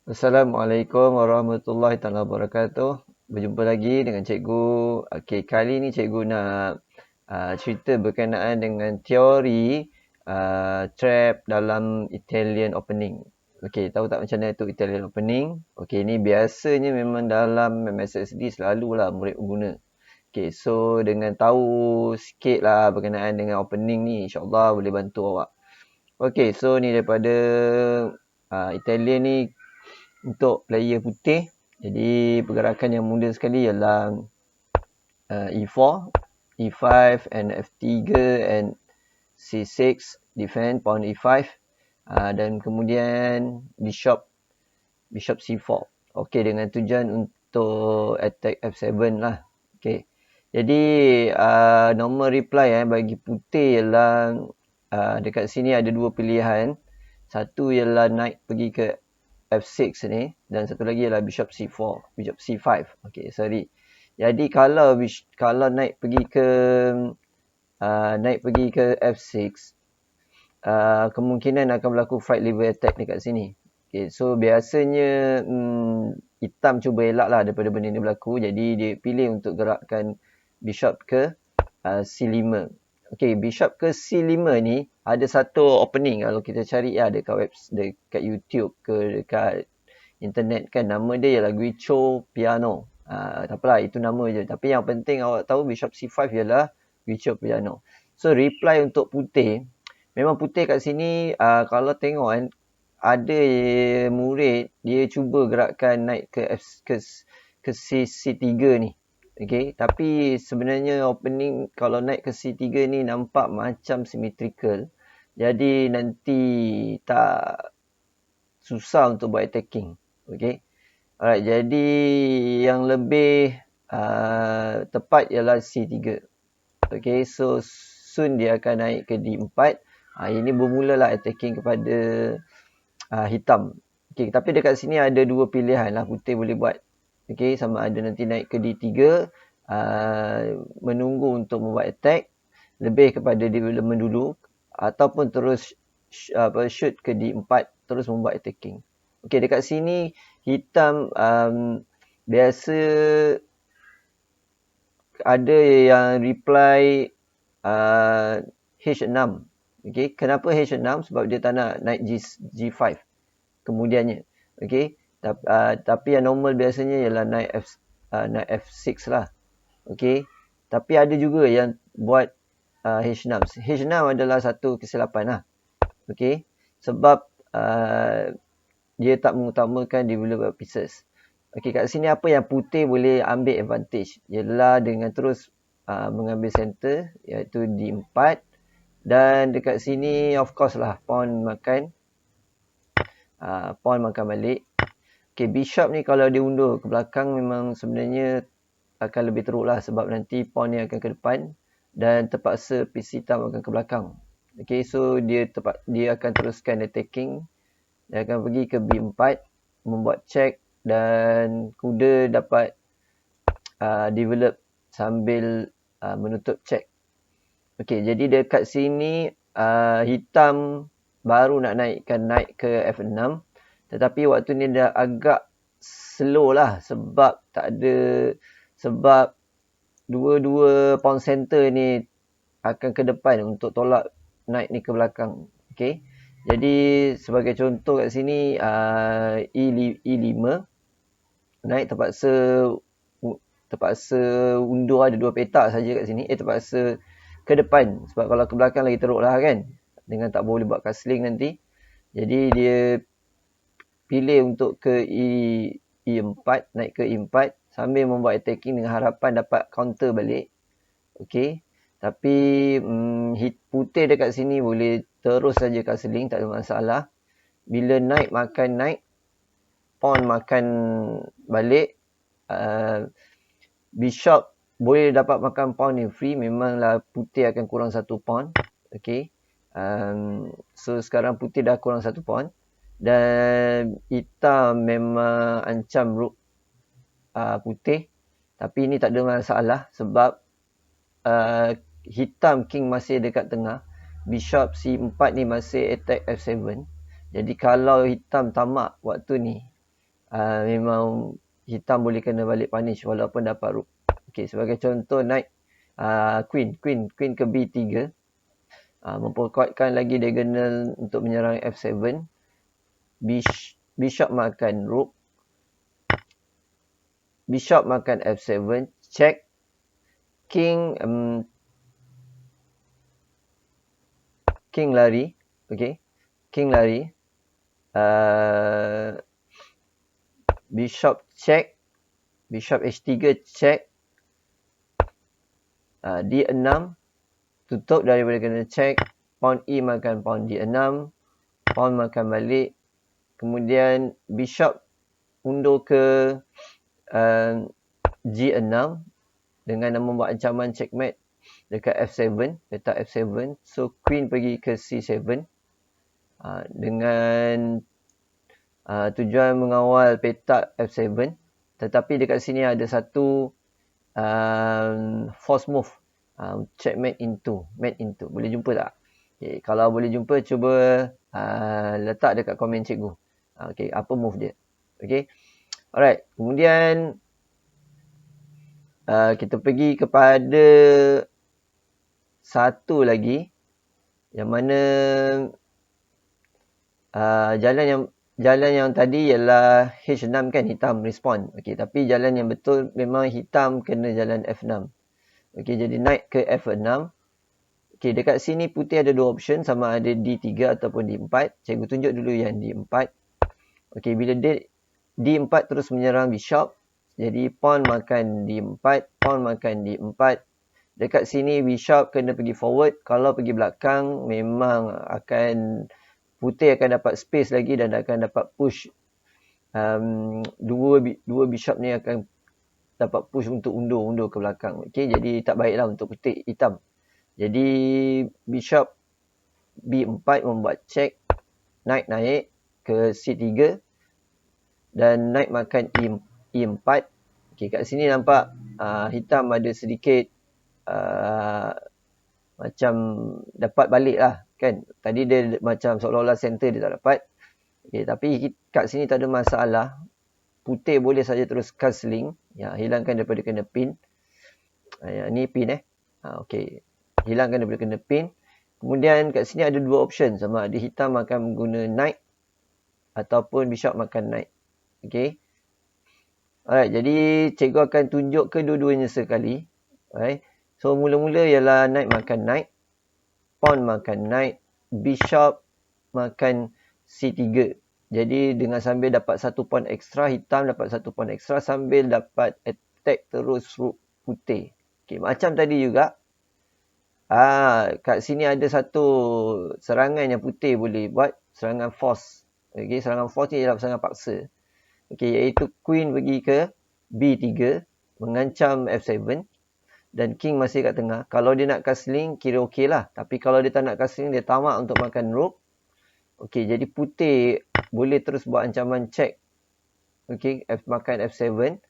Assalamualaikum warahmatullahi taala wabarakatuh. Berjumpa lagi dengan cikgu. Okey, kali ni cikgu nak cerita berkenaan dengan teori trap dalam Italian opening. Okey, tahu tak macam mana tu Italian opening? Okey, ni biasanya memang dalam MSSD selalulah murid guna. Okey, so dengan tahu sikitlah berkenaan dengan opening ni, insya-Allah boleh bantu awak. Okey, so ni daripada Italian ni untuk player putih. Jadi pergerakan yang mudah sekali ialah E4, E5 and F3 and C6 defend pawn E5 dan kemudian bishop C4. Okey, dengan tujuan untuk attack F7 lah. Okey. Jadi normal reply bagi putih ialah dekat sini ada dua pilihan. Satu ialah naik pergi ke F6 ni dan satu lagi ialah bishop C4, bishop C5. Okey, sorry. Jadi kalau naik pergi ke F6, kemungkinan akan berlaku fried liver attack dekat sini. Okay, so biasanya hitam cuba elak lah daripada benda ni berlaku. Jadi dia pilih untuk gerakkan bishop ke C5. Okay, bishop ke C5 ni ada satu opening kalau kita cari dekat YouTube ke dekat internet kan, nama dia ialah Guicho Piano. Tak apalah, itu nama je. Tapi yang penting awak tahu bishop C5 ialah Guicho Piano. So reply untuk putih, memang putih kat sini kalau tengok kan, ada murid dia cuba gerakkan naik ke C3 ni. Okey, tapi sebenarnya opening kalau naik ke C3 ni nampak macam symmetrical. Jadi nanti tak susah untuk buat attacking. Okey. Alright, jadi yang lebih tepat ialah C3. Okey, so soon dia akan naik ke D4. Ini bermulalah attacking kepada hitam. Okey, tapi dekat sini ada dua pilihan lah putih boleh buat. Okey, sama ada nanti naik ke D3, menunggu untuk membuat attack, lebih kepada development dulu, ataupun terus shoot ke D4 terus membuat attacking. Okey, dekat sini hitam biasa ada yang reply H6. Okey, kenapa H6? Sebab dia tak nak naik G5 kemudiannya. Okey, tapi yang normal biasanya ialah naik F6 lah. Okey, tapi ada juga yang buat H6. H6 adalah satu kesilapan lah. Okey, sebab dia tak mengutamakan develop pieces. Okey, kat sini apa yang putih boleh ambil advantage ialah dengan terus mengambil center iaitu D4, dan dekat sini of course lah pawn makan balik. Okey, bishop ni kalau dia undur ke belakang memang sebenarnya akan lebih teruk lah, sebab nanti pawn ni akan ke depan dan terpaksa piece hitam akan ke belakang. Okey, so dia akan teruskan attacking. Dia akan pergi ke B4 membuat check dan kuda dapat develop sambil menutup check. Okey, jadi dekat sini hitam baru nak naik ke F6, tetapi waktu ni dah agak slow lah sebab dua-dua pawn center ni akan ke depan untuk tolak naik ni ke belakang. Okey, jadi sebagai contoh kat sini E5 naik terpaksa undur, ada dua petak saja kat sini. Terpaksa ke depan sebab kalau ke belakang lagi teruk lah kan, dengan tak boleh buat castling nanti. Jadi dia pilih untuk ke E4, naik ke E4 sambil membuat attacking dengan harapan dapat counter balik. Okey, tapi putih dekat sini boleh terus saja castling, tak ada masalah. Bila naik makan naik, pawn makan balik, bishop boleh dapat makan pawn ni free, memanglah putih akan kurang satu pawn. Okey, so sekarang putih dah kurang satu pawn dan hitam memang ancam rook putih, tapi ini tak ada masalah sebab hitam king masih dekat tengah, bishop C4 ni masih attack F7. Jadi kalau hitam tamak waktu ni, memang hitam boleh kena balik punish walaupun dapat rook. Okey, sebagai contoh knight queen ke B3. Memperkuatkan lagi diagonal untuk menyerang F7. Bishop makan rook. Bishop makan F7, check. King lari. Okey. King lari. Bishop check. Bishop H3 check. D6 tutup daripada kena check. Pawn E makan pawn D6. Pawn makan balik. Kemudian bishop undur ke G6 dengan membuat ancaman checkmate dekat F7, letak F7. So queen pergi ke C7 dengan tujuan mengawal petak F7. Tetapi dekat sini ada satu force move, checkmate into, mate into. Boleh jumpa tak? Okay, kalau boleh jumpa, cuba letak dekat komen cikgu. Okay, apa move dia? Okay, alright. Kemudian kita pergi kepada satu lagi, yang mana jalan yang tadi ialah H6 kan, hitam respond. Okey, tapi jalan yang betul memang hitam kena jalan F6. Okey, jadi knight ke F6. Okey, dekat sini putih ada dua option, sama ada D3 ataupun D4. Cikgu tunjuk dulu yang D4. Okey, bila D4 terus menyerang bishop, jadi pawn makan D4, pawn makan D4. Dekat sini bishop kena pergi forward. Kalau pergi belakang, memang putih akan dapat space lagi dan akan dapat push. Dua bishop ni akan dapat push untuk undur ke belakang. Okey, jadi tak baiklah untuk putih hitam. Jadi bishop B4 membuat check. Knight naik ke C3 dan knight makan E4. Okey, kat sini nampak hitam ada sedikit macam dapat balik lah kan. Tadi dia macam seolah-olah center dia tak dapat. Okay, tapi kat sini tak ada masalah. Putih boleh saja terus castling. Ya, hilangkan daripada kena pin. Ni pin okay. Hilangkan daripada kena pin. Kemudian kat sini ada dua option. Sama ada hitam akan guna knight ataupun bishop makan knight. Okay. Alright, jadi cikgu akan tunjuk kedua-duanya sekali. Alright. So mula-mula ialah knight makan knight. Pawn makan knight. Bishop makan C3. Jadi dengan sambil dapat satu pawn ekstra, hitam dapat satu pawn ekstra sambil dapat attack terus rook putih. Okay, macam tadi juga. Kat sini ada satu serangan yang putih boleh buat. Serangan force. Okay, serangan force ni ialah serangan paksa. Okay, iaitu queen pergi ke B3. Mengancam F7. Dan king masih kat tengah. Kalau dia nak castling, kira okey lah. Tapi kalau dia tak nak castling, dia tamak untuk makan rook. Okey, jadi putih boleh terus buat ancaman check. Okey, makan F7.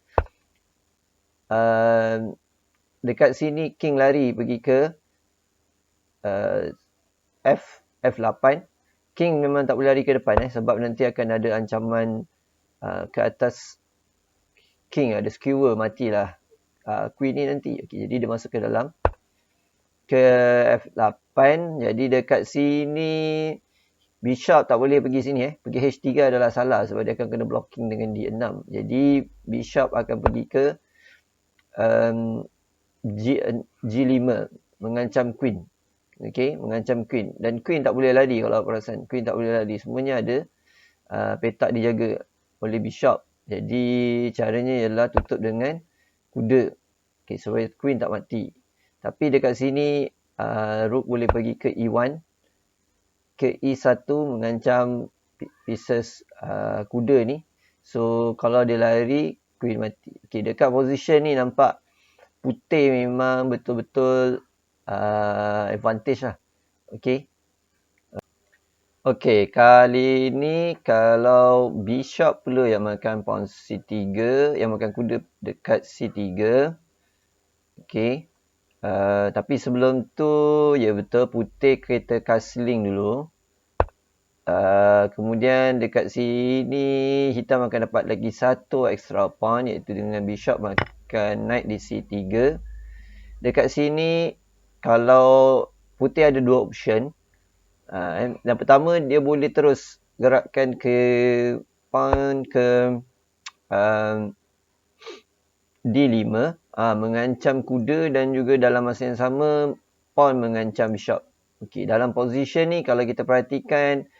Dekat sini king lari pergi ke F8. King memang tak boleh lari ke depan sebab nanti akan ada ancaman ke atas king, ada skewer, matilah queen ni nanti. Okey, jadi dia masuk ke dalam ke F8. Jadi dekat sini bishop tak boleh pergi sini pergi H3 adalah salah sebab dia akan kena blocking dengan D6. Jadi bishop akan pergi ke G5 mengancam queen. Okey, mengancam queen. Dan queen tak boleh lari kalau perasan. Queen tak boleh lari. Semuanya ada petak dijaga oleh bishop. Jadi caranya ialah tutup dengan kuda. Okey, supaya queen tak mati. Tapi dekat sini rook boleh pergi ke E1, ke E1 mengancam pieces kuda ni. So kalau dia lari, queen mati. Okey, dekat position ni nampak putih memang betul-betul advantage lah. Okey. Okey, kali ni kalau bishop pula yang makan pawn C3, yang makan kuda dekat C3. Okey. Tapi sebelum tu, ya betul, putih kereta castling dulu. Kemudian dekat sini hitam akan dapat lagi satu extra pawn, iaitu dengan bishop makan knight di C3. Dekat sini kalau putih ada dua option. Yang pertama, dia boleh terus gerakkan ke pawn ke D5, mengancam kuda, dan juga dalam masa yang sama pawn mengancam bishop. Okey, dalam position ni kalau kita perhatikan,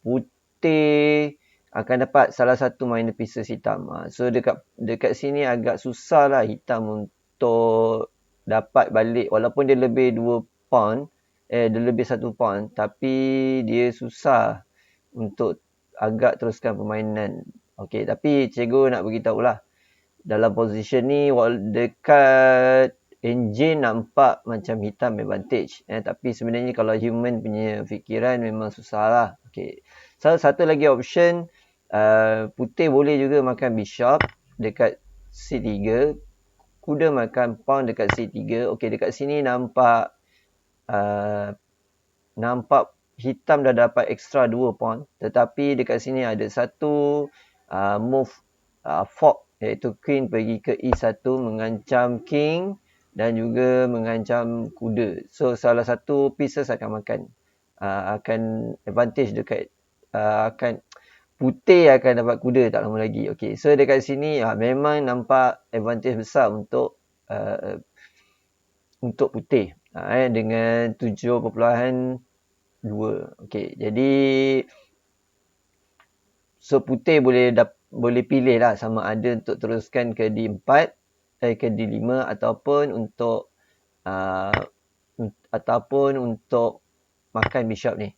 putih akan dapat salah satu minor pieces hitam. So dekat sini agak susah lah hitam untuk dapat balik, walaupun dia lebih 2 pawn, dia lebih 1 pawn, tapi dia susah untuk agak teruskan permainan. Okey, tapi cikgu nak beritahu lah, dalam position ni dekat engine nampak macam hitam advantage, tapi sebenarnya kalau human punya fikiran memang susah lah. Okay. So satu lagi option, putih boleh juga makan bishop dekat C3, kuda makan pawn dekat C3. Okay, dekat sini nampak hitam dah dapat extra 2 pawn, tetapi dekat sini ada satu move fork, iaitu queen pergi ke E1 mengancam king dan juga mengancam kuda. So salah satu pieces akan makan, akan advantage dekat akan putih akan dapat kuda tak lama lagi. Okay, so dekat sini memang nampak advantage besar untuk putih dengan 7.2. Okey, jadi so putih boleh pilih lah sama ada untuk teruskan ke D4, ke D5, ataupun untuk makan bishop ni.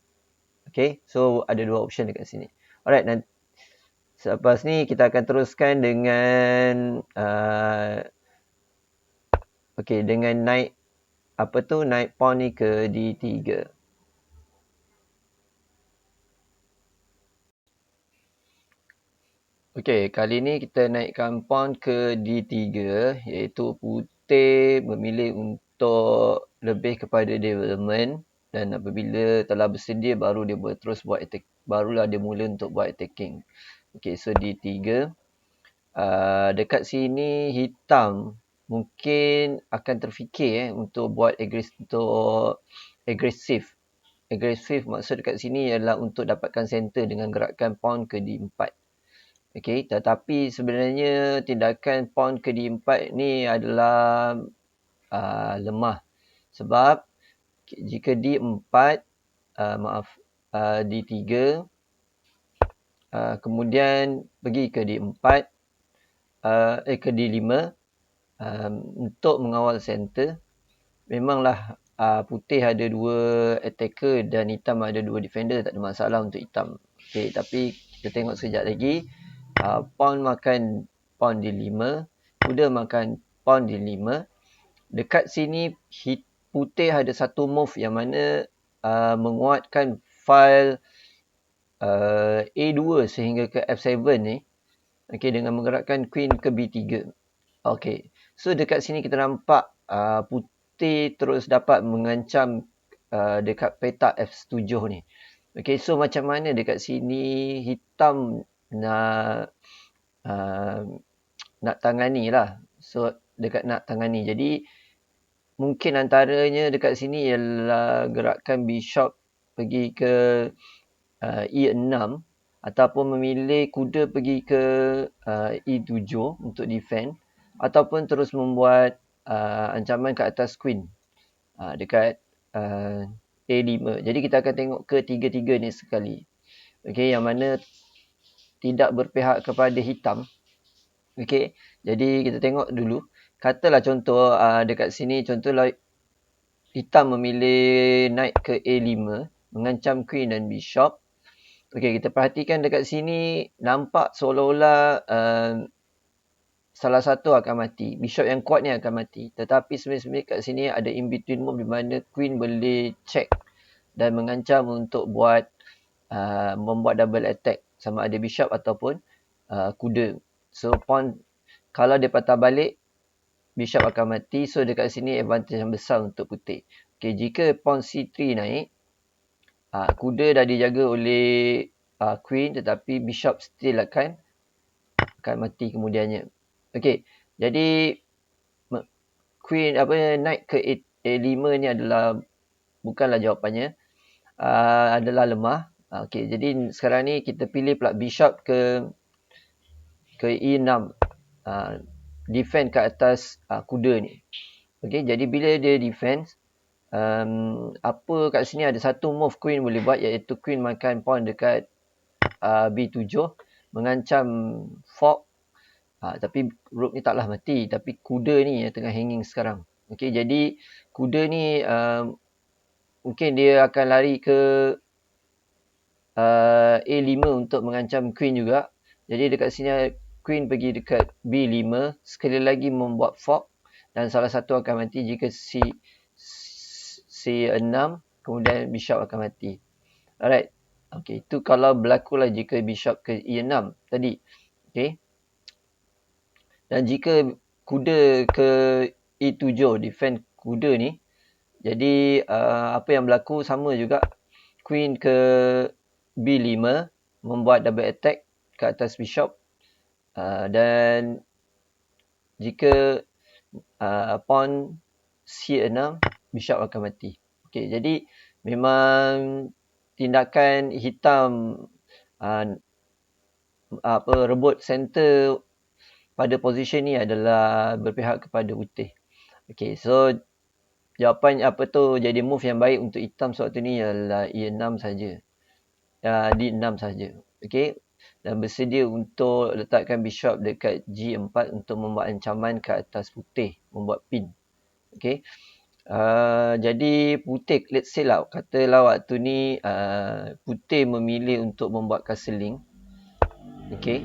Okey, so ada dua option dekat sini. Alright, dan selepas ni kita akan teruskan dengan dengan naik naik pawn ni ke D3. Okey, kali ni kita naikkan pawn ke D3, iaitu putih memilih untuk lebih kepada development, dan apabila telah bersedia barulah dia mula untuk buat attacking. Okey, so D3. Dekat sini hitam mungkin akan terfikir untuk buat agresif. Agresif maksud dekat sini ialah untuk dapatkan center dengan gerakan pawn ke D4. Okey, tetapi sebenarnya tindakan pawn ke D4 ni adalah lemah. Sebab jika D4, D3, kemudian pergi ke D4, ke D5, untuk mengawal center, memanglah putih ada 2 attacker dan hitam ada 2 defender, tak ada masalah untuk hitam. Okey, tapi kita tengok sekejap lagi. Pawn makan pawn D5, kuda makan pawn D5. Dekat sini putih ada satu move yang mana menguatkan file A2 sehingga ke F7 ni. Okey, dengan menggerakkan queen ke B3. Okey, so dekat sini kita nampak putih terus dapat mengancam dekat petak F7 ni. Okey, so macam mana dekat sini hitam nak tangani lah. So dekat nak tangani. Jadi mungkin antaranya dekat sini ialah gerakan bishop pergi ke E6, ataupun memilih kuda pergi ke E7 untuk defend, ataupun terus membuat ancaman ke atas queen dekat A5. Jadi kita akan tengok ke tiga-tiga ni sekali. Okey, yang mana tidak berpihak kepada hitam. Okey, jadi kita tengok dulu. Katalah contoh dekat sini, contohlah hitam memilih knight ke A5, mengancam queen dan bishop. Okey, kita perhatikan dekat sini, nampak seolah-olah salah satu akan mati. Bishop yang kuat ni akan mati. Tetapi sebenarnya kat sini ada in-between move di mana queen boleh check dan mengancam untuk membuat double attack sama ada bishop ataupun kuda. So pawn, kalau dia patah balik, bishop akan mati. So dekat sini advantage yang besar untuk putih. Okay, jika pawn C3 naik, Kuda dah dijaga oleh queen, tetapi bishop still akan mati kemudiannya. Okey, jadi queen knight ke A5 ni adalah bukanlah jawapannya, adalah lemah. Okey, jadi sekarang ni kita pilih pula bishop ke E6, defend ke atas kuda ni. Okey, jadi bila dia defense, apa kat sini ada satu move queen boleh buat, iaitu queen makan pawn dekat B7 mengancam fork. Tapi rook ni taklah mati, tapi kuda ni yang tengah hanging sekarang. Okey, jadi kuda ni mungkin dia akan lari ke A5 untuk mengancam queen juga. Jadi dekat sini queen pergi dekat B5, sekali lagi membuat fork, dan salah satu akan mati jika C6, kemudian bishop akan mati. Alright. Okey, itu kalau berlakulah jika bishop ke E6 tadi. Okey. Dan jika kuda ke E7, defend kuda ni, jadi apa yang berlaku sama juga. Queen ke B5 membuat double attack ke atas bishop. Dan jika pawn C6, bishop akan mati. Okey, jadi memang tindakan hitam rebut center pada position ni adalah berpihak kepada putih. Okey, so jawapan jadi move yang baik untuk hitam sewaktu ni adalah E6 saja. D6 saja. Okey, dan bersedia untuk letakkan bishop dekat G4 untuk membuat ancaman ke atas putih, membuat pin. Okey. Jadi putih, let's say lah, katalah waktu ni putih memilih untuk membuat castling. Okey.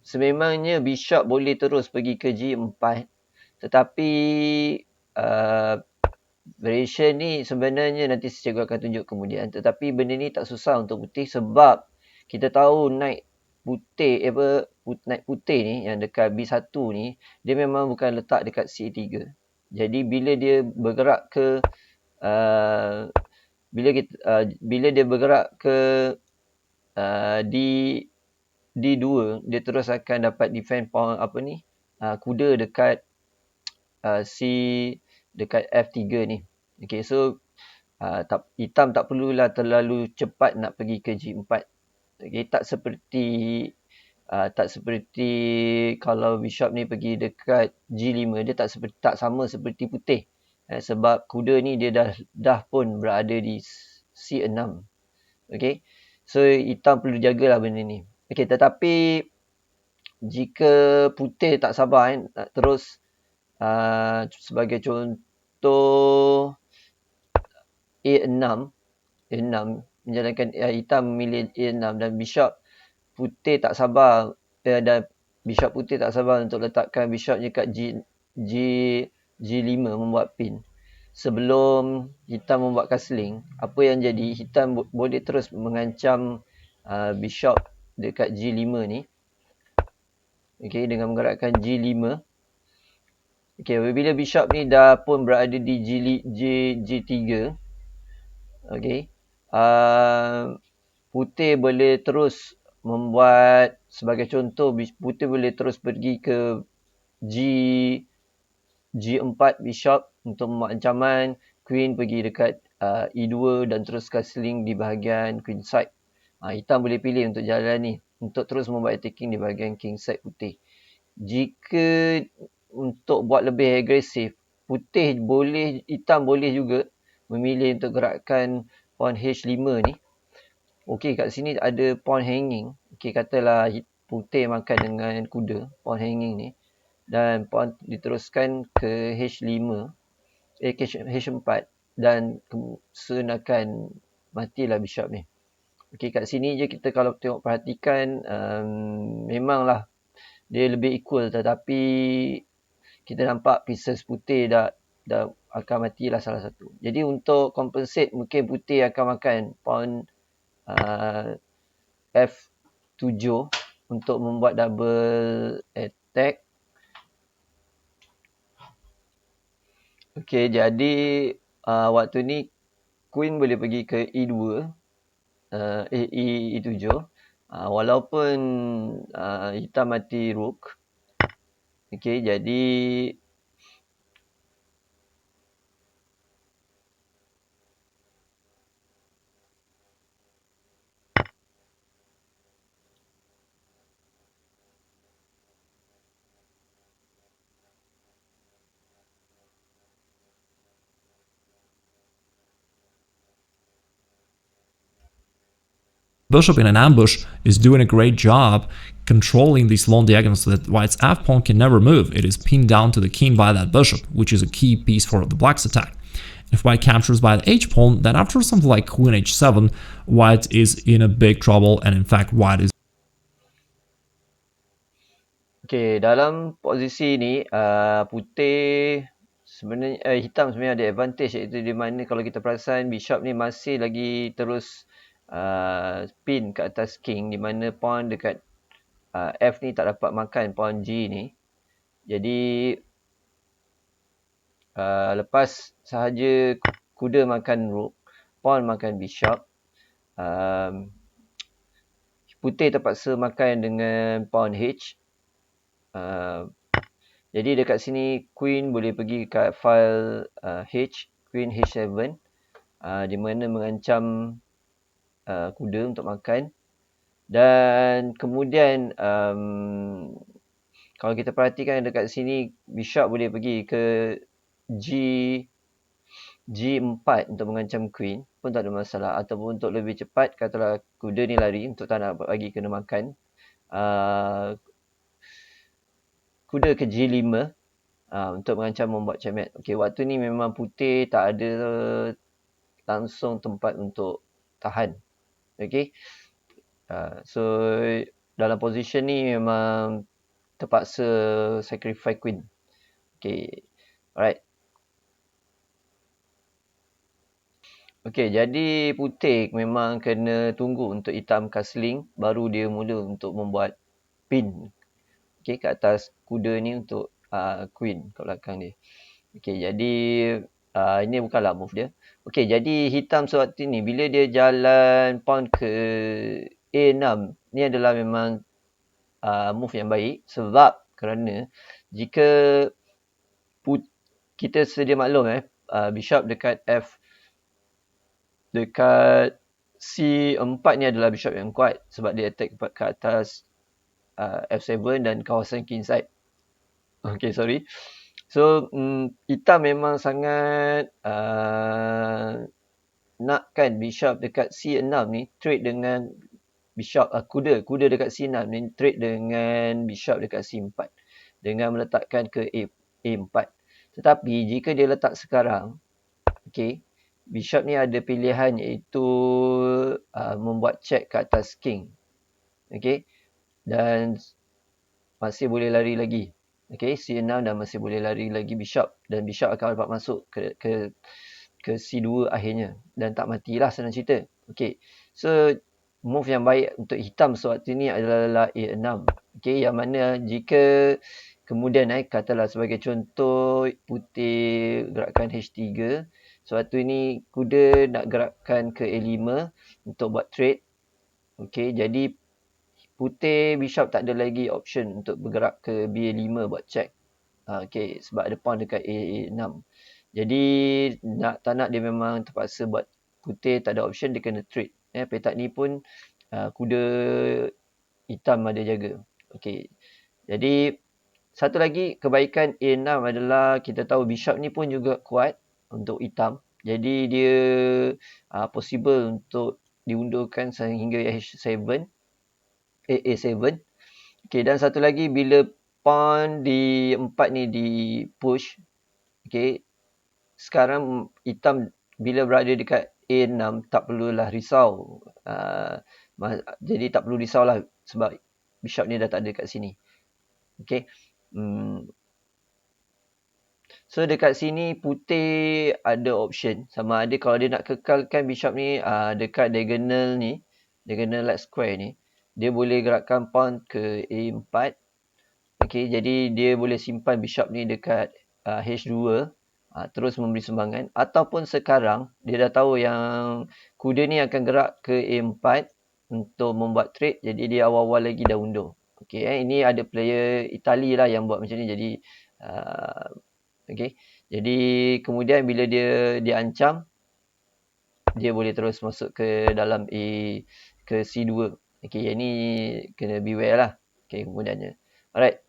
Sememangnya bishop boleh terus pergi ke G4, tetapi variation ni sebenarnya nanti cikgu akan tunjuk kemudian. Tetapi benda ni tak susah untuk putih sebab kita tahu knight putih ni yang dekat B1 ni, dia memang bukan letak dekat C3. Jadi bila dia bergerak ke bila dia bergerak ke D2, dia terus akan dapat defend pawn kuda dekat dekat F3 ni. Okey, so hitam tak perlulah terlalu cepat nak pergi ke G4. Okey, tak seperti kalau bishop ni pergi dekat G5, dia tak sama seperti putih. Sebab kuda ni dia dah pun berada di C6. Okey. So hitam perlu jagalah benda ni. Okey, tetapi jika putih tak sabar nak terus sebagai contoh A6 menjalankan hitam memilih A6 dan bishop putih tak sabar dan bishop putih tak sabar untuk letakkan bishopnya kat G5 membuat pin. Sebelum hitam membuat castling, apa yang jadi, hitam boleh terus mengancam bishop dekat G5 ni. Okey, dengan menggerakkan G5. Okey, apabila bishop ni dah pun berada di G3, okey, putih boleh terus membuat, sebagai contoh, putih boleh terus pergi ke G4 bishop untuk membuat ancaman. Queen pergi dekat E2 dan terus castling di bahagian queen side. Hitam boleh pilih untuk jalan ni, untuk terus membuat attacking di bahagian king side putih. Jika untuk buat lebih agresif, hitam boleh juga memilih untuk gerakkan pawn H5 ni. Okey, kat sini ada pawn hanging. Okey, katalah putih makan dengan kuda, pawn hanging ni. Dan pawn diteruskan ke H5, ke H4, dan soon akan matilah bishop ni. Okey, kat sini je kita kalau tengok perhatikan, memanglah dia lebih equal, tetapi kita nampak pieces putih dah akan matilah salah satu. Jadi untuk compensate, mungkin putih akan makan pawn F7 untuk membuat double attack. Okey, jadi waktu ni queen boleh pergi ke E2, E7. Walaupun hitam mati rook. Okey, jadi Bishop in an ambush is doing a great job controlling these long diagonals so that white's f-pawn can never move. It is pinned down to the king by that bishop, which is a key piece for the black's attack. If white captures by the h-pawn, then after something like queen h7, white is in a big trouble, and in fact white is... Okay, dalam posisi ni putih sebenarnya hitam sebenarnya ada advantage, iaitu di mana kalau kita perasan bishop ni masih lagi terus pin ke atas king, di mana pawn dekat F ni tak dapat makan pawn G ni. Jadi lepas sahaja kuda makan rook, pawn makan bishop, putih terpaksa makan dengan pawn H. Jadi dekat sini queen boleh pergi kat file H, queen H7, di mana mengancam kuda untuk makan. Dan kemudian kalau kita perhatikan dekat sini, bishop boleh pergi ke G4 untuk mengancam queen pun tak ada masalah. Ataupun untuk lebih cepat, katalah kuda ni lari untuk tak nak bagi kena makan, kuda ke G5 untuk mengancam membuat checkmate. Okey, waktu ni memang putih tak ada langsung tempat untuk tahan. Okey. So dalam position ni memang terpaksa sacrifice queen. Okey. Alright. Okey, jadi putih memang kena tunggu untuk hitam castling baru dia mula untuk membuat pin. Okey, kat atas kuda ni untuk queen kat belakang dia. Okey, jadi ini bukanlah move dia. Okey, jadi hitam sewaktu ni bila dia jalan pawn ke A6, ni adalah memang move yang baik, sebab kerana jika kita sedia maklum bishop dekat dekat C4 ni adalah bishop yang kuat sebab dia attack ke atas F7 dan kawasan king side. Okay, sorry. So hitam memang sangat nakkan bishop dekat C6 ni trade dengan bishop kuda dekat C6 ni trade dengan bishop dekat C4 dengan meletakkan ke A4. Tetapi jika dia letak sekarang, okey, bishop ni ada pilihan iaitu membuat check ke atas king. Okey. Dan masih boleh lari lagi. Okey, C6 dan masih boleh lari lagi bishop, dan bishop akan dapat masuk ke C2 akhirnya dan tak matilah senang cerita. Okey. So move yang baik untuk hitam sewaktu ni adalah A6. Okey, yang mana jika kemudian katalah sebagai contoh putih gerakkan H3, sewaktu ni kuda nak gerakkan ke A5 untuk buat trade. Okey, jadi putih bishop tak ada lagi option untuk bergerak ke B5 buat check. Okey, sebab ada pawn dekat A6. Jadi tak nak dia memang terpaksa buat, putih tak ada option, dia kena trade. Petak ni pun kuda hitam ada jaga. Okey. Jadi satu lagi kebaikan A6 adalah kita tahu bishop ni pun juga kuat untuk hitam. Jadi dia possible untuk diundurkan sehingga H7, A7. Okey, dan satu lagi bila pawn di 4 ni di push, okey, sekarang hitam bila berada dekat A6 tak perlulah risau. Jadi tak perlu risaulah sebab bishop ni dah tak ada kat sini. Okey. So dekat sini putih ada option sama ada kalau dia nak kekalkan bishop ni dekat diagonal ni, diagonal light square ni, dia boleh gerakkan pawn ke A4. Okey, jadi dia boleh simpan bishop ni dekat H2 terus memberi sumbangan, ataupun sekarang dia dah tahu yang kuda ni akan gerak ke A4 untuk membuat trade, jadi dia awal-awal lagi dah undur. Okey, ini ada player Itali lah yang buat macam ni. Jadi okey, jadi kemudian bila dia diancam, dia boleh terus masuk ke dalam ke C2. Okey, yang ni kena beware lah. Okey, kemudiannya. Alright.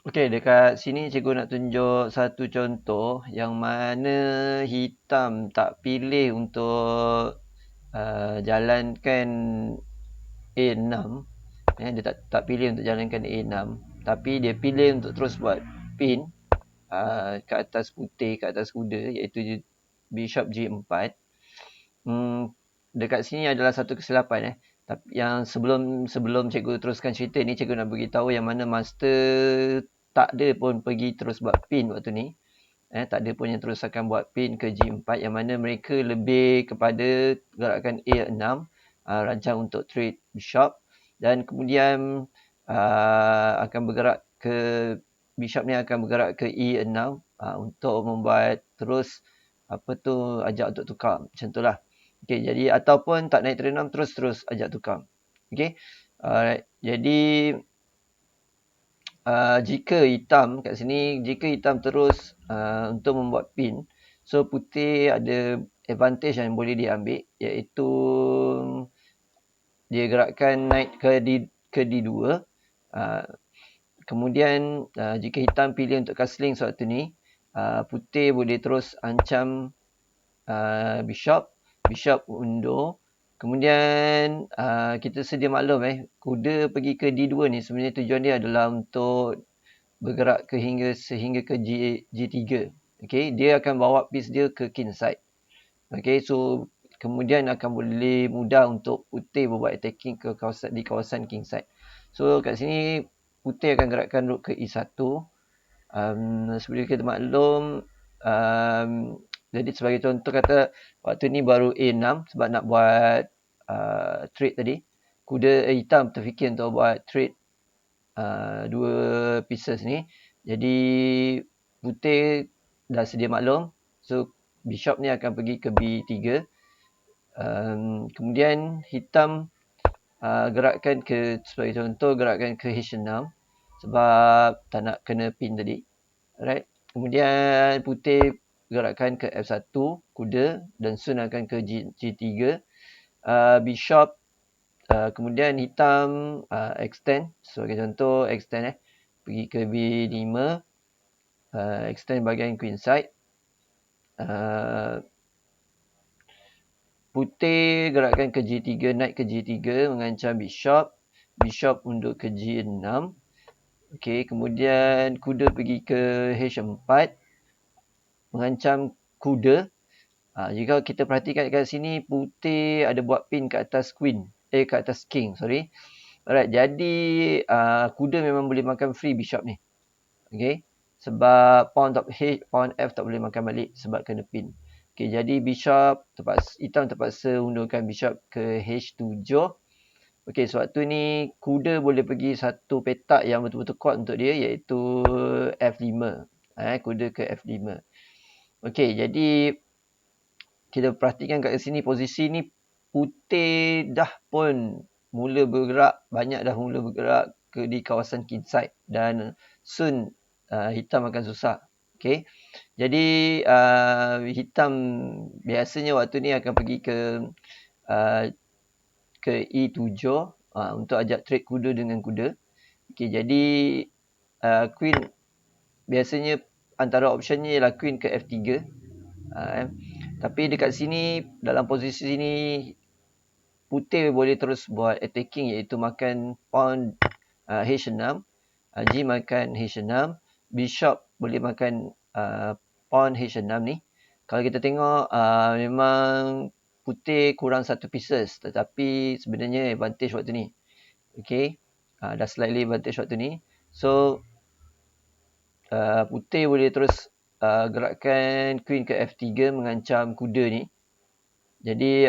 Okey, dekat sini cikgu nak tunjuk satu contoh yang mana hitam tak pilih untuk jalankan A6. Dia tak pilih untuk jalankan A6, tapi dia pilih untuk terus buat pin ke atas putih, ke atas kuda, iaitu bishop G4. Dekat sini adalah satu kesilapan. Tapi yang sebelum cikgu teruskan cerita ni, cikgu nak beritahu yang mana master tak ada pun pergi terus buat pin waktu ni. Tak ada pun yang terus akan buat pin ke G4, yang mana mereka lebih kepada gerakan A6, rancang untuk trade bishop, dan kemudian akan bergerak ke bishop ni akan bergerak ke E6 untuk membuat terus ajak untuk tukar, macam tu lah. Okey, jadi ataupun tak naik trade 6 terus ajak tukar. Okey. Alright. Jadi jika hitam kat sini, jika hitam terus untuk membuat pin, so putih ada advantage yang boleh diambil, iaitu dia gerakkan naik ke D2. Kemudian jika hitam pilih untuk castling sewaktu ni, putih boleh terus ancam bishop undur. Kemudian kita sedia maklum kuda pergi ke D2 ni sebenarnya tujuan dia adalah untuk bergerak sehingga ke G3. Okey, dia akan bawa piece dia ke king side. Okey, so kemudian akan boleh mudah untuk putih berbuat attacking di kawasan king side. So kat sini putih akan gerakkan rook ke E1. Seperti kita maklum, jadi sebagai contoh kata waktu ni baru A6 sebab nak buat trade tadi. Kuda hitam terfikir untuk buat trade dua pieces ni. Jadi putih dah sedia maklum. So bishop ni akan pergi ke B3. Kemudian hitam gerakkan sebagai contoh gerakkan ke H6 sebab tak nak kena pin tadi. Alright. Kemudian putih gerakkan ke F1 kuda dan soon akan ke G3. Bishop kemudian hitam extend, sebagai contoh extend pergi ke B5, extend bahagian queen side. Putih gerakkan ke G3, naik ke G3 mengancam bishop undur ke G6. Okey, kemudian kuda pergi ke H4 mengancam kuda. Jika kita perhatikan kat sini, putih ada buat pin ke atas ke atas king, sorry. Alright, jadi kuda memang boleh makan free bishop ni. Okey, sebab pawn F tak boleh makan balik sebab kena pin. Okey, jadi hitam terpaksa undurkan bishop ke H7. Okey, sewaktu ni kuda boleh pergi satu petak yang betul-betul kuat untuk dia, iaitu F5. Kuda ke F5. Okey, jadi kita perhatikan kat sini posisi ni putih dah pun banyak dah mula bergerak di kawasan king side dan soon hitam akan susah. Okey. Jadi hitam biasanya waktu ni akan pergi ke E7 untuk ajak trade kuda dengan kuda. Okey, jadi queen biasanya antara optionnya ialah queen ke F3. Tapi dekat sini, dalam posisi sini, putih boleh terus buat attacking, iaitu makan pawn H6, G makan H6, bishop boleh makan pawn H6 ni. Kalau kita tengok memang putih kurang satu pieces, tetapi sebenarnya advantage waktu ni. Okay, dah slightly advantage waktu ni. So putih boleh terus gerakkan queen ke F3 mengancam kuda ni. Jadi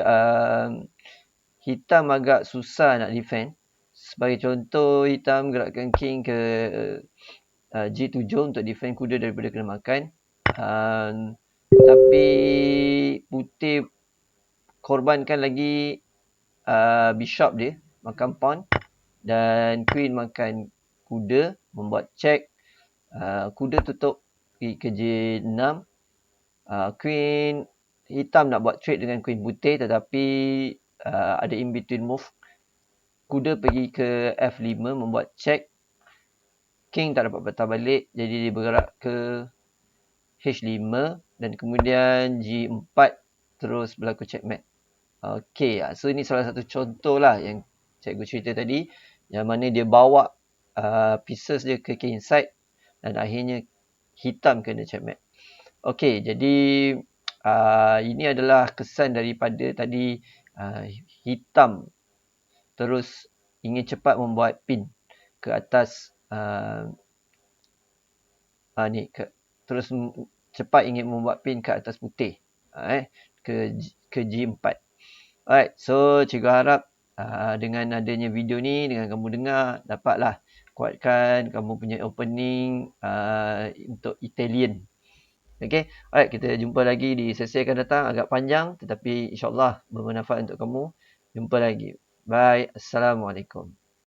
hitam agak susah nak defend. Sebagai contoh, hitam gerakkan king ke G7 untuk defend kuda daripada kena makan. Tapi putih korbankan lagi bishop dia makan pawn dan queen makan kuda membuat check. Kuda tutup pergi ke J6. Queen hitam nak buat trade dengan queen putih tetapi ada in between move. Kuda pergi ke F5 membuat check. King tak dapat patah balik jadi dia bergerak ke H5 dan kemudian G4 terus berlaku checkmate. Okey, so ini salah satu contoh lah yang cikgu cerita tadi yang mana dia bawa pieces dia ke kingside dan akhirnya hitam kena checkmate. Okey, jadi ini adalah kesan daripada tadi hitam terus ingin cepat membuat pin ke atas terus cepat ingin membuat pin ke atas putih ke G4. Alright, so cikgu harap dengan adanya video ni dengan kamu dengar dapatlah kuatkan kamu punya opening untuk Italian. Okay, alright, kita jumpa lagi di sesi akan datang, agak panjang tetapi insyaAllah bermanfaat untuk kamu. Jumpa lagi. Bye. Assalamualaikum.